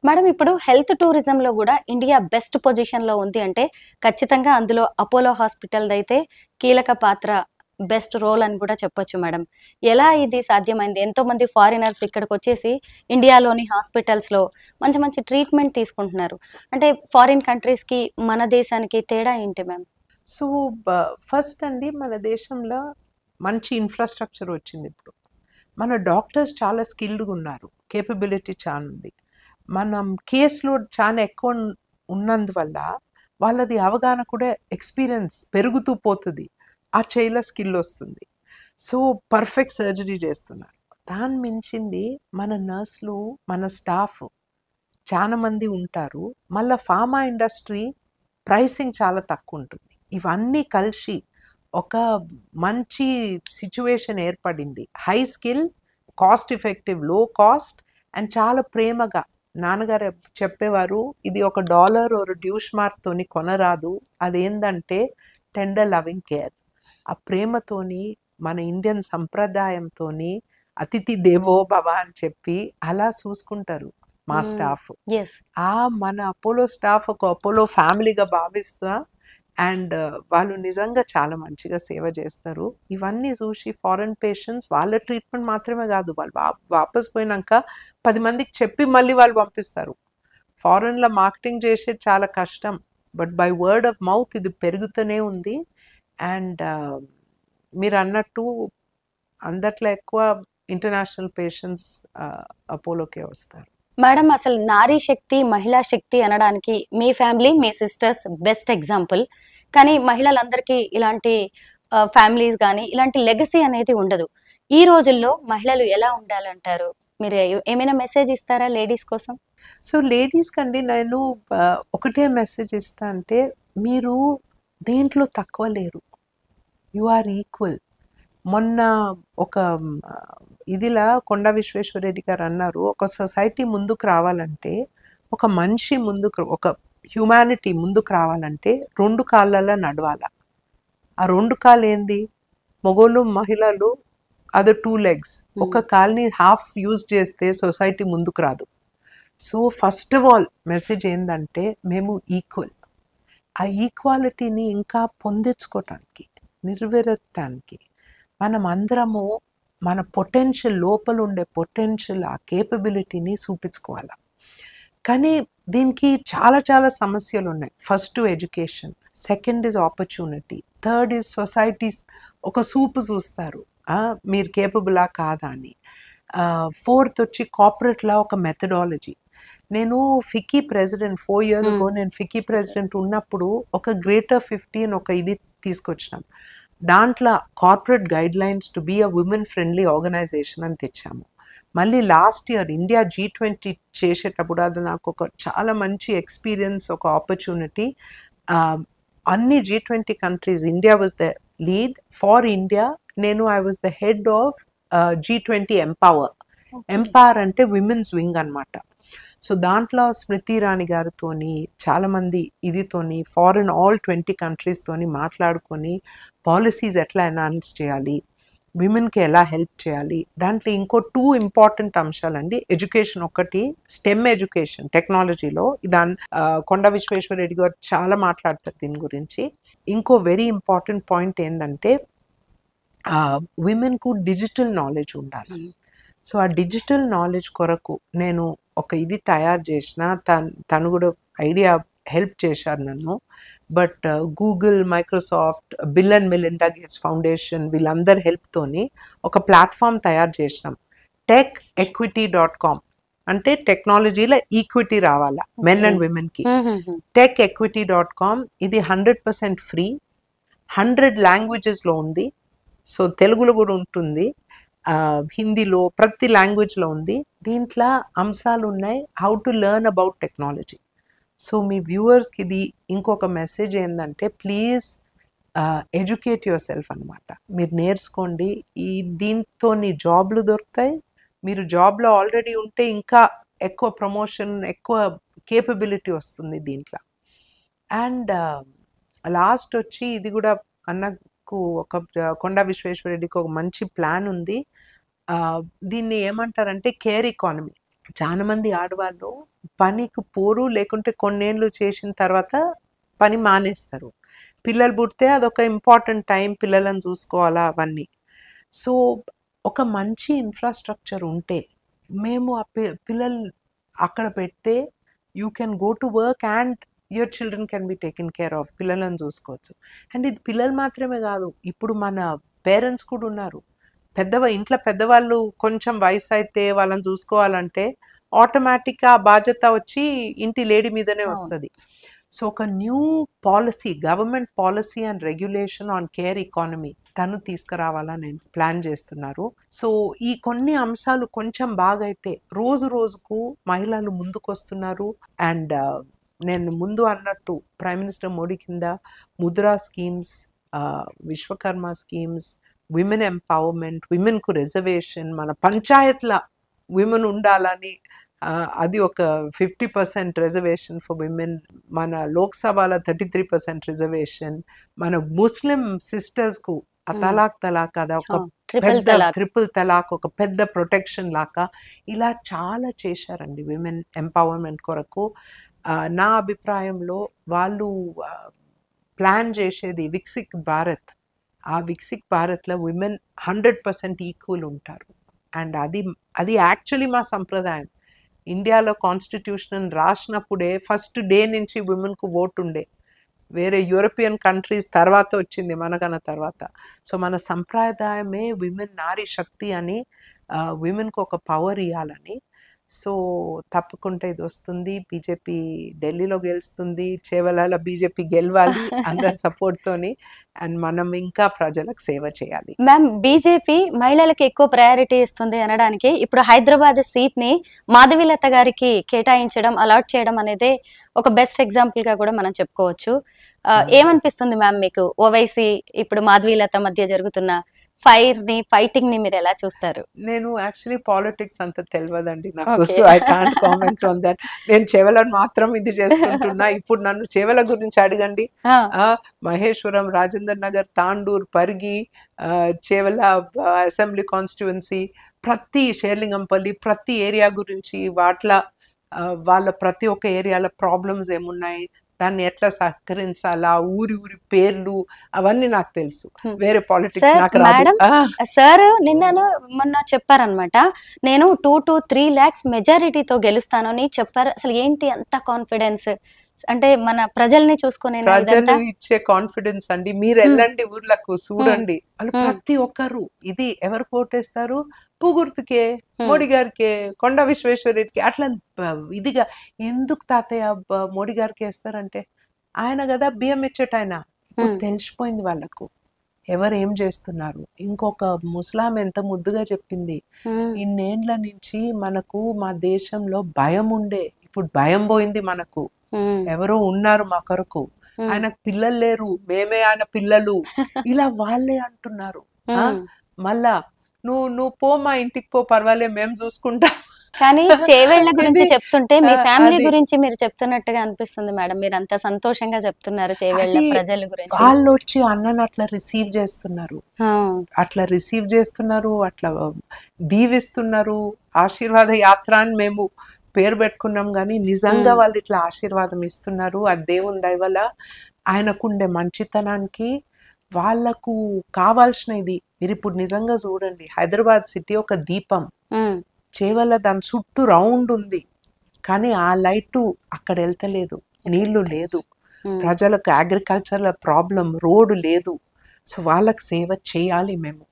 Madam ఇప్పుడు health టూరిజంలో గూడా India best పొజిషన్‌లో ఉంది అంటే, ఖచ్చితంగా అందులో అపోలో హాస్పిటల్‌దయితే కీలక పాత్ర, బెస్ట్ రోల్ అని గూడా చెప్పొచ్చు మేడం. ఎలా ఇది సాధ్యమైంది? ఎంతోమంది ఫారినర్స్ ఇక్కడికొచ్చేసి ఇండియాలోని హాస్పిటల్స్‌లో మంచి మంచి ట్రీట్‌మెంట్ తీసుకుంటున్నారు. అంటే ఫారిన్ కంట్రీస్‌కి, మన దేశానికి తేడా ఏంటి మ్యామ్? సో, ఫస్ట్ అండి మన దేశంలో మంచి ఇన్‌ఫ్రాస్ట్రక్చర్ వచ్చిందిప్పుడు. మన డాక్టర్స్ చాలా స్కిల్డ్‌గా ఉన్నారు. కేపబిలిటీ చానుంది. మనం కేస్ లోడ్ చాలా ఎక్కువ ఉన్నందువల్ల వాళ్ళది అవగాహన కూడా ఎక్స్‌పీరియన్స్ పెరుగుతూ పోతది. ఆ చేయలో స్కిల్ వస్తుంది. సో, పర్ఫెక్ట్ సర్జరీ చేస్తున్నారు. దాన్ని మించింది మన నర్స్‌లు, మన స్టాఫ్ చాలా మంది ఉంటారు. మళ్ళా ఫార్మా ఇండస్ట్రీ ప్రైసింగ్ చాలా తక్కువుంటుంది. ఇవన్నీ కలిసి ఒక మంచి సిట్యుయేషన్ ఏర్పడింది. High skill, cost effective, low cost and చాలా ప్రేమగా నాన్నగారు చెప్పేవారు, ఇది ఒక డాలర్ ఆర్ డ్యూష్ మార్క్‌తోని కొనరాదు. అదేందంటే టెండర్ లవింగ్ కేర్. ఆ ప్రేమతోని మన ఇండియన్ సంప్రదాయంతోని అతిథి దేవో భవ అని చెప్పి అలా చూసుకుంటారు మా స్టాఫ్. యెస్. మన అపోలో స్టాఫ్ ఒక అపోలో ఫ్యామిలీగా భావిస్తా అండ్ వాళ్ళు నిజంగా చాలా మంచిగా సేవ చేస్తారు. ఇవన్నీ చూసి ఫారెన్ పేషెంట్స్ వాళ్ళ ట్రీట్మెంట్ మాత్రమే కాదు, వాళ్ళు వాపస్ పోయినాక 10 మందికి చెప్పి మళ్ళీ వాళ్ళు పంపిస్తారు. ఫారెన్‌లో మార్కెటింగ్ చేసేది చాలా కష్టం. But by word of mouth ఇది పెరుగుతూనే ఉంది. అండ్ మీరన్నట్టు అందట్లో ఎక్కువ ఇంటర్నేషనల్ పేషెంట్స్ అపోలోకే వస్తారు. మేడం అసలు నారీ శక్తి, మహిళా శక్తి అనడానికి మీ ఫ్యామిలీ, మీ సిస్టర్స్ బెస్ట్ ఎగ్జాంపుల్. కానీ మహిళలందరికీ ఇలాంటి ఫ్యామిలీస్ గాని, ఇలాంటి లెగసీ అనేది ఉండదు. ఈ రోజుల్లో మహిళలు ఎలా ఉండాలంటారు? మీరు ఏమైనా మెసేజ్ ఇస్తారా లేడీస్ కోసం? సో, లేడీస్‌కండి నేను ఒకటే మెసేజ్ ఇస్తా అంటే, మీరు దేంట్లో తక్కువ లేరు. You are equal. మొన్న ఒక ఇదిలా కొండా విశ్వేశ్వరరెడ్డి గారు అన్నారు, ఒక సొసైటీ ముందుకు రావాలంటే, ఒక మనిషి ముందుకు, ఒక హ్యుమానిటీ ముందుకు రావాలంటే 2 కాళ్ళలో నడవాల. ఆ 2 కాళ్ళు ఏంది? మగోళ్ళు, మహిళలు అదర్ 2 లెగ్స్. ఒక కాలుని హాఫ్ యూజ్ చేస్తే సొసైటీ ముందుకు రాదు. So, first of all message ఏందంటే మేము ఈక్వల్. ఆ ఈక్వాలిటీని ఇంకా పొందించుకోవటానికి, నెరవేర్చటానికి మనం అందరము మన పొటెన్షియల్, లోపల ఉండే పొటెన్షియల్, ఆ కేపబిలిటీని చూపించుకోవాలి. కానీ దీనికి చాలా చాలా సమస్యలు ఉన్నాయి. First education, second is opportunity, third is societies ఒక చూపు చూస్తారు, మీరు కేపబులా కాదా అని. ఫోర్త్ వచ్చి కార్పొరేట్లా ఒక మెథడాలజీ. నేను ఫిక్కీ ప్రెసిడెంట్ 4 years ago నేను ఫిక్కీ ప్రెసిడెంట్ ఉన్నప్పుడు ఒక గ్రేటర్ 50 అని ఒక ఇది తీసుకొచ్చినాం. దాంట్లో corporate guidelines to be a women friendly organization అని తెచ్చాము. మళ్ళీ లాస్ట్ ఇయర్ ఇండియా G20 చేసేటప్పుడు అది నాకు ఒక చాలా మంచి ఎక్స్పీరియన్స్, ఒక ఆపర్చునిటీ. అన్ని G20 countries, India was the lead. For India నేను I was the head of G20 empower. Empower అంటే విమెన్స్ వింగ్ అనమాట. సో దాంట్లో స్మృతి ఇరానీ గారితోని చాలామంది ఇదితోని ఫారెన్ ఆల్ 20 కంట్రీస్తోని మాట్లాడుకొని పాలసీస్ ఎట్లా ఎన్హాన్స్ చేయాలి, విమెన్కి ఎలా హెల్ప్ చేయాలి. దాంట్లో ఇంకో 2 ఇంపార్టెంట్ అంశాలండి. ఎడ్యుకేషన్ ఒకటి, స్టెమ్ ఎడ్యుకేషన్ టెక్నాలజీలో. కొండ విశ్వేశ్వరరెడ్డి గారు చాలా మాట్లాడతారు దీని గురించి. ఇంకో వెరీ ఇంపార్టెంట్ పాయింట్ ఏంటంటే విమెన్కు డిజిటల్ నాలెడ్జ్ ఉండాలి. సో ఆ డిజిటల్ నాలెడ్జ్ కొరకు నేను ఒక ఇది తయారు చేసిన, తను కూడా ఐడియా హెల్ప్ చేశారు నన్ను. But Google, Microsoft, bill and Melinda gates foundation వీళ్ళందరి హెల్ప్తోని ఒక ప్లాట్ఫామ్ తయారు చేసినాం, techequity.com. అంటే టెక్నాలజీలో ఈక్విటీ రావాలా మెన్ అండ్ విమెన్కి. techequity.com ఇది 100% ఫ్రీ, 100 లాంగ్వేజెస్లో ఉంది. సో తెలుగులో కూడా ఉంటుంది, హిందీలో, ప్రతి లాంగ్వేజ్లో ఉంది. దీంట్లో అంశాలు ఉన్నాయి how to learn about technology. So మీ వ్యూవర్స్కి ఇది ఇంకొక మెసేజ్ ఏంటంటే, ప్లీజ్ ఎడ్యుకేట్ యువర్ సెల్ఫ్ అనమాట. మీరు నేర్చుకోండి. దీంతో జాబ్లు దొరుకుతాయి. మీరు జాబ్లో ఆల్రెడీ ఉంటే ఇంకా ఎక్కువ ప్రమోషన్, ఎక్కువ కేపబిలిటీ వస్తుంది దీంట్లో. అండ్ లాస్ట్ వచ్చి ఇది కూడా అన్నకు ఒక కొండా విశ్వేశ్వరరెడ్డికి ఒక మంచి ప్లాన్ ఉంది. దీన్ని ఏమంటారంటే కేర్ ఎకానమీ. చాలా మంది ఆడవాళ్ళు పనికి పోరు, లేకుంటే కొన్నేళ్ళు చేసిన తర్వాత పని మానేస్తారు. పిల్లలు పుడితే అదొక ఇంపార్టెంట్ టైం, పిల్లలను చూసుకోవాలా అవన్నీ. సో ఒక మంచి ఇన్ఫ్రాస్ట్రక్చర్ ఉంటే మేము ఆ పిల్లలు అక్కడ పెడితే you can go to work and your children can be taken care of, పిల్లలను చూసుకోవచ్చు. అండ్ ఇది పిల్లలు మాత్రమే కాదు, ఇప్పుడు మన పేరెంట్స్ కూడా ఉన్నారు. ఇంట్లో పెద్దవాళ్ళు కొంచెం వయసు అయితే వాళ్ళని చూసుకోవాలంటే ఆటోమేటిక్గా ఆ బాధ్యత వచ్చి ఇంటి లేడీ మీదనే వస్తుంది. సో ఒక new policy, government policy and regulation on care economy తను తీసుకురావాలని నేను ప్లాన్ చేస్తున్నారు. సో ఈ కొన్ని అంశాలు కొంచెం బాగైతే రోజు రోజుకు మహిళలు ముందుకు వస్తున్నారు. అండ్ నేను ముందు అన్నట్టు ప్రైమ్ మినిస్టర్ మోడీ కింద Mudra schemes, Vishwakarma schemes, women empowerment, విమెన్కు రిజర్వేషన్, మన పంచాయత్ల విమెన్ ఉండాలని అది ఒక 50% రిజర్వేషన్ ఫర్ విమెన్, మన లోక్సభలో 33% రిజర్వేషన్, మన ముస్లిం సిస్టర్స్కు ఆ తలాక్ అది ఒక పెద్ద ట్రిపుల్ తలాక్, ఒక పెద్ద ప్రొటెక్షన్ లాగా ఇలా చాలా చేశారండి విమెన్ ఎంపవర్మెంట్ కొరకు. నా అభిప్రాయంలో వాళ్ళు ప్లాన్ చేసేది వికసిత్ భారత్. ఆ వికసిత్ భారత్లో విమెన్ 100% ఈక్వల్ ఉంటారు. అండ్ అది యాక్చువల్లీ మా సంప్రదాయం. ఇండియాలో కాన్స్టిట్యూషన్ రాసినప్పుడే ఫస్ట్ డే నుంచి విమెన్కు ఓటు ఉండే. వేరే యూరోపియన్ కంట్రీస్ తర్వాత వచ్చింది మనకన్నా తర్వాత. సో మన సంప్రదాయమే విమెన్ నారీ శక్తి అని, విమెన్కు ఒక పవర్ ఇవ్వాలని. సో తప్పకుండా ఇది వస్తుంది. బీజేపీ ఢిల్లీలో గెలుస్తుంది, చేవలలో బీజేపీ గెలవాలి అందరి సపోర్ట్తోని. అండ్ మనం ఇంకా ప్రజలకు సేవ చేయాలి. మ్యామ్, బీజేపీ మహిళలకు ఎక్కువ ప్రయారిటీ ఇస్తుంది అనడానికి ఇప్పుడు హైదరాబాద్ సీట్ని మాధవీలత గారికి కేటాయించడం, అలాట్ చేయడం అనేది ఒక బెస్ట్ ఎగ్జాంపుల్గా కూడా మనం చెప్పుకోవచ్చు. ఏమనిపిస్తుంది మ్యామ్ మీకు? ఓవైసీ ఇప్పుడు మాధవీలత మధ్య జరుగుతున్న ఫైటింగ్ ని మీరు ఎలా చూస్తారు? నేను యాక్చువల్లీ పాలిటిక్స్ అంత తెలియదండి నాకు, so I can't comment on that. నేను చేవలను మాత్రం ఇది చేసుకుంటున్నా. ఇప్పుడు నన్ను చేవల గురించి అడగండి. మహేశ్వరం, రాజేందర్ నగర్, తాండూర్, పరిగి, చేవల అసెంబ్లీ కాన్స్టిట్యుయెన్సీ, ప్రతి షేర్లింగంపల్లి, ప్రతి ఏరియా గురించి వాళ్ళ ప్రతి ఒక్క ఏరియాలో ప్రాబ్లమ్స్ ఏమున్నాయి, దాన్ని ఎట్లా సహకరించాలా, ఊరి పేర్లు అవన్నీ నాకు తెలుసు. వేరే పాలిటిక్స్ నాకు రాదు. సార్ మొన్న చెప్పారనమాట, నేను 2 to 3 lakhs మెజారిటీతో గెలుస్తాను అని చెప్పారు. అసలు ఏంటి అంత కాన్ఫిడెన్స్? అంటే మన ప్రజల్ని చూసుకునే ప్రజలు ఇచ్చే కాన్ఫిడెన్స్ అండి. మీరు వెళ్ళండి ఊర్లకు చూడండి, వాళ్ళు ప్రతి ఒక్కరు ఇది ఎవరు కోటేస్తారు, పుగుర్తుకే, మోడీ గారికే, కొండ విశ్వేశ్వరరెడ్డికి, అట్లా ఇదిగా. ఎందుకు తాతయ్య మోడీ గారికి వేస్తారంటే ఆయన కదా బియ్యం ఇచ్చేటాయన. ఇప్పుడు తెలిసిపోయింది వాళ్ళకు ఎవరు ఏం చేస్తున్నారు. ఇంకొక ముస్లాం ఎంత ముద్దుగా చెప్పింది, ఇన్నేండ్ల నుంచి మనకు మా దేశంలో భయం ఉండే, ఇప్పుడు భయం పోయింది మనకు. ఎవరో ఉన్నారు మా కొరకు, ఆయనకు పిల్లలు లేరు, మేమే ఆయన పిల్లలు, ఇలా వాళ్ళే అంటున్నారు. మళ్ళా నువ్వు పో, మా ఇంటికి పో, పర్వాలే, మేము చూసుకుంటాం. కానీ చేవేళ్ల గురించి చెప్తుంటే మీ ఫ్యామిలీ గురించి మీరు చెప్తున్నట్టుగా అనిపిస్తుంది మేడం. మీరు అంత సంతోషంగా చెప్తున్నారు చేవేళ్ల ప్రజల గురించి. వాళ్ళు వచ్చి అన్నను అట్లా రిసీవ్ చేస్తున్నారు, అట్లా దీవిస్తున్నారు. ఆశీర్వాద యాత్ర అని మేము పేరు పెట్టుకున్నాం, కానీ నిజంగా వాళ్ళు ఇట్లా ఆశీర్వాదం ఇస్తున్నారు. ఆ దేవుని దయ వల్ల ఆయనకుండే మంచితనానికి వాళ్ళకు కావాల్సిన ఇది. మీరు ఇప్పుడు నిజంగా చూడండి, హైదరాబాద్ సిటీ ఒక దీపం, చేవల్ల దాని చుట్టూ రౌండ్ ఉంది, కానీ ఆ లైట్ అక్కడ వెళ్తలేదు, నీళ్లు లేదు, ప్రజలకు అగ్రికల్చర్ ప్రాబ్లం, రోడ్డు లేదు. సో వాళ్ళకి సేవ చేయాలి మేము.